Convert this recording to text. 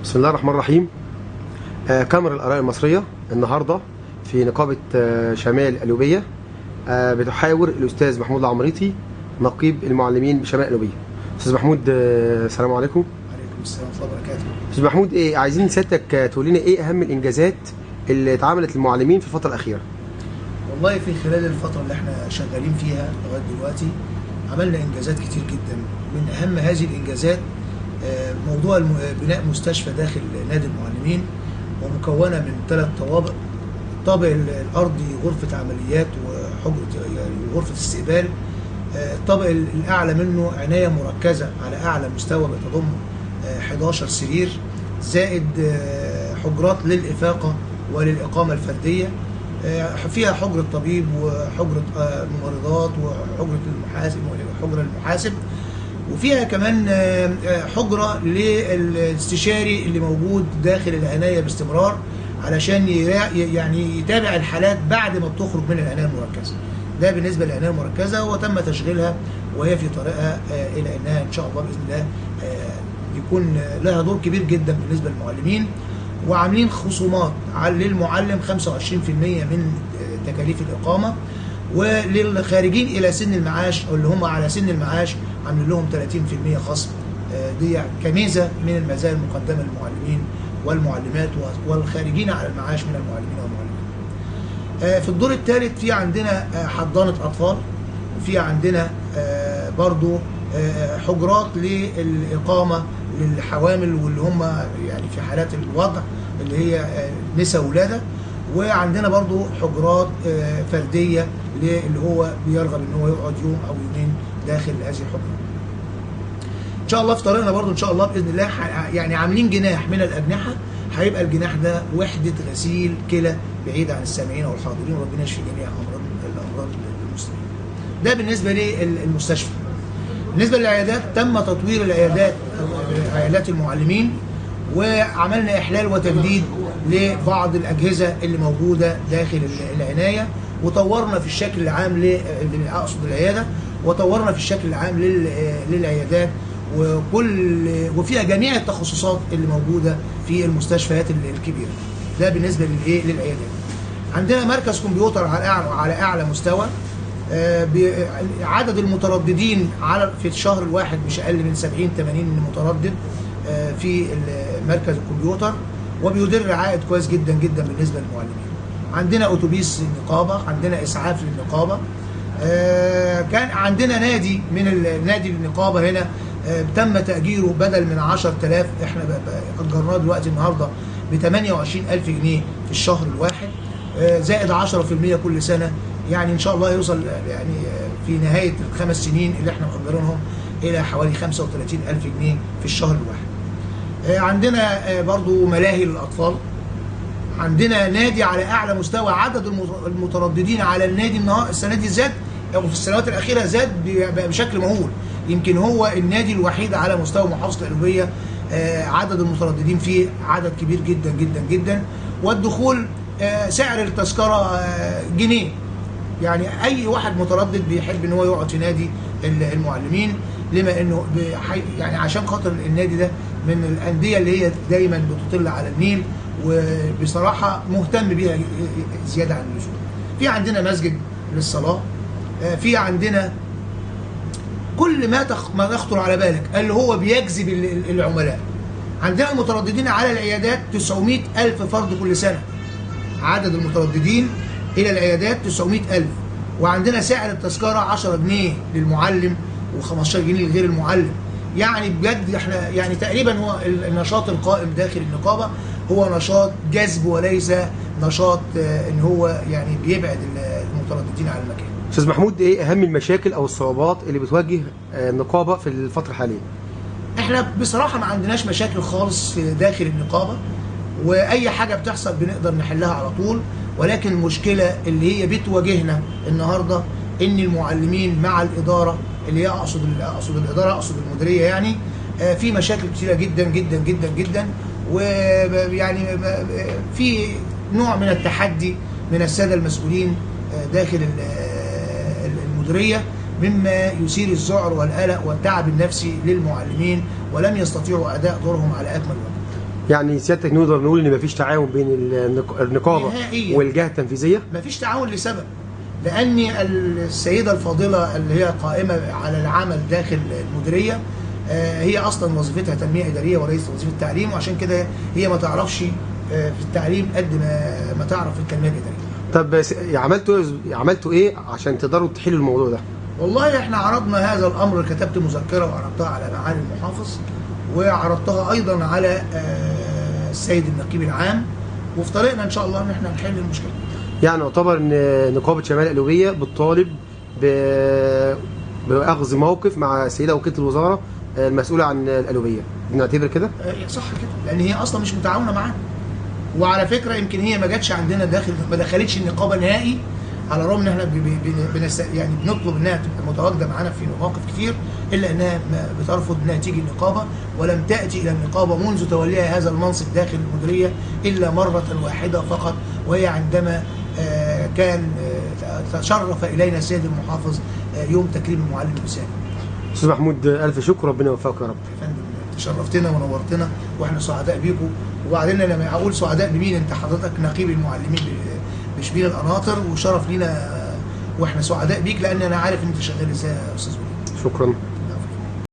بسم الله الرحمن الرحيم. كاميرا الآراء المصرية النهاردة في نقابة شمال القليوبية بتحاور الأستاذ محمود العمريطي نقيب المعلمين بشمال القليوبية. أستاذ محمود، السلام عليكم. وعليكم السلام ورحمة الله وبركاته. أستاذ محمود، عايزين سيادتك تقول لنا إيه أهم الإنجازات اللي اتعملت للمعلمين في الفترة الأخيرة؟ والله في خلال الفترة اللي احنا شغالين فيها لغاية دلوقتي عملنا إنجازات كتير جدا. من أهم هذه الإنجازات موضوع بناء مستشفى داخل نادي المعلمين، ومكونة من 3 طوابق. الطابق الأرضي غرفة عمليات وحجرة غرفة استقبال. الطابق الأعلى منه عناية مركزة على أعلى مستوى بتضم 11 سرير، زائد حجرات للإفاقة وللإقامة الفردية، فيها حجرة طبيب وحجرة ممرضات وحجرة المحاسب، وفيها كمان حجرة للاستشاري اللي موجود داخل العناية باستمرار علشان يعني يتابع الحالات بعد ما بتخرج من العناية المركزة. ده بالنسبة للعناية المركزة، وتم تشغيلها وهي في طريقها إلى أنها إن شاء الله بإذن الله يكون لها دور كبير جدا بالنسبة للمعلمين. وعاملين خصومات للمعلم 25% من تكاليف الإقامة، وللخارجين إلى سن المعاش أو اللي هم على سن المعاش عاملين لهم 30% خصم. دي كميزة من المزايا المقدمة للمعلمين والمعلمات والخارجين على المعاش من المعلمين والمعلمات. في الدور الثالث في عندنا حضانة أطفال، وفي عندنا برضو حجرات للإقامة للحوامل واللي هم يعني في حالات الوضع اللي هي نساء ولادة، وعندنا برضو حجرات فردية اللي هو بيرغب ان هو يقعد يوم او يومين داخل هذه الحجرة. ان شاء الله في طريقنا برضو ان شاء الله باذن الله يعني عاملين جناح من الاجنحة، هيبقى الجناح ده وحدة غسيل كلى بعيد عن السامعين والحاضرين، وربنا يشفي جميع الامراض المسلمين. ده بالنسبة للمستشفى. بالنسبة للعيادات تم تطوير عيادات المعلمين، وعملنا إحلال وتجديد لبعض الأجهزة اللي موجودة داخل العناية، وطورنا في الشكل العام أقصد العيادة، وطورنا في الشكل العام للعيادات وفيها جميع التخصصات اللي موجودة في المستشفيات الكبيرة. ده بالنسبة للعيادات. عندنا مركز كمبيوتر على أعلى مستوى. عدد المترددين في الشهر الواحد مش أقل من 70-80 متردد في مركز الكمبيوتر، وبيدر عائد كويس جدا جدا بالنسبة للمعلمين. عندنا أتوبيس للنقابة، عندنا إسعاف للنقابة. كان عندنا نادي من نادي النقابة هنا تم تأجيره بدل من 10,000 احنا أجرناه دلوقتي النهاردة ب 28,000 جنيه في الشهر الواحد، زائد 10% كل سنة. يعني ان شاء الله يوصل يعني في نهاية ال5 سنين اللي احنا مقدرينهم الى حوالي 35,000 جنيه في الشهر الواحد. عندنا برضو ملاهي للاطفال. عندنا نادي على اعلى مستوى. عدد المترددين على النادي السنة دي زاد، او في السنوات الاخيرة زاد بشكل مهول. يمكن هو النادي الوحيد على مستوى محافظة القليوبية عدد المترددين فيه عدد كبير جدا جدا جدا. والدخول سعر التذكرة جنيه. يعني اي واحد متردد بيحب ان هو يقعد في نادي المعلمين، لما انه يعني عشان خاطر النادي ده من الانديه اللي هي دايما بتطل على النيل، وبصراحه مهتم بيها زياده عن اللزوم. في عندنا مسجد للصلاه. في عندنا كل ما يخطر على بالك اللي هو بيجذب العملاء. عندنا المترددين على العيادات 900,000 فرد كل سنه. عدد المترددين إلى العيادات 900,000. وعندنا سعر التذكرة 10 جنيه للمعلم و15 جنيه لغير المعلم. يعني بجد احنا يعني تقريبا هو النشاط القائم داخل النقابة هو نشاط جذب، وليس نشاط ان هو يعني بيبعد المترددين عن المكان. أستاذ محمود، ايه أهم المشاكل أو الصعوبات اللي بتواجه النقابة في الفترة الحالية؟ احنا بصراحة ما عندناش مشاكل خالص في داخل النقابة، وأي حاجة بتحصل بنقدر نحلها على طول. ولكن المشكلة اللي هي بتواجهنا النهاردة ان المعلمين مع الإدارة اللي هي اقصد الإدارة، اقصد المديرية يعني، في مشاكل كتيرة جدا جدا جدا جدا. ويعني في نوع من التحدي من السادة المسؤولين داخل المديرية، مما يثير الذعر والقلق والتعب النفسي للمعلمين، ولم يستطيعوا أداء دورهم على أكمل وجه. يعني سيادتك نقدر نقول ان مفيش تعاون بين النقابه نهائياً. والجهه التنفيذيه؟ مفيش تعاون لسبب، لان السيده الفاضله اللي هي قائمه على العمل داخل المديريه هي اصلا وظيفتها تنميه اداريه وليس وظيفه تعليم، وعشان كده هي ما تعرفش في التعليم قد ما تعرف في التنميه الاداريه. طب عملتوا ايه عشان تقدروا تحلوا الموضوع ده؟ والله احنا عرضنا هذا الامر، كتبت مذكره وعرضتها على معالي المحافظ، وعرضتها ايضا على السيد النقيب العام، وفي طريقنا ان شاء الله ان احنا نحل المشكله. يعني يعتبر ان نقابه شمال القليوبيه بتطالب باخذ موقف مع السيده وكيله الوزاره المسؤوله عن القليوبيه، نعتبر كده؟ صح كده، لان هي اصلا مش متعاونه معانا. وعلى فكره يمكن هي ما جاتش عندنا ما دخلتش النقابه نهائي، على الرغم ان احنا يعني بنطلب انها تبقى متواجده معانا في مواقف كتير، الا انها بترفض انها تيجي النقابه، ولم تاتي الى النقابه منذ توليها هذا المنصب داخل المديريه الا مره واحده فقط، وهي عندما كان تشرف الينا السيد المحافظ يوم تكريم المعلم الوسامي. استاذ محمود الف شكر، ربنا يوفقك يا رب. يا فندم تشرفتنا ونورتنا، واحنا سعداء بيكم. وبعدين لما اقول سعداء بمين؟ انت حضرتك نقيب المعلمين بشبين القناطر، وشرف لينا واحنا سعداء بيك، لان انا عارف انت شغال ازاي يا استاذ وليد. شكرا.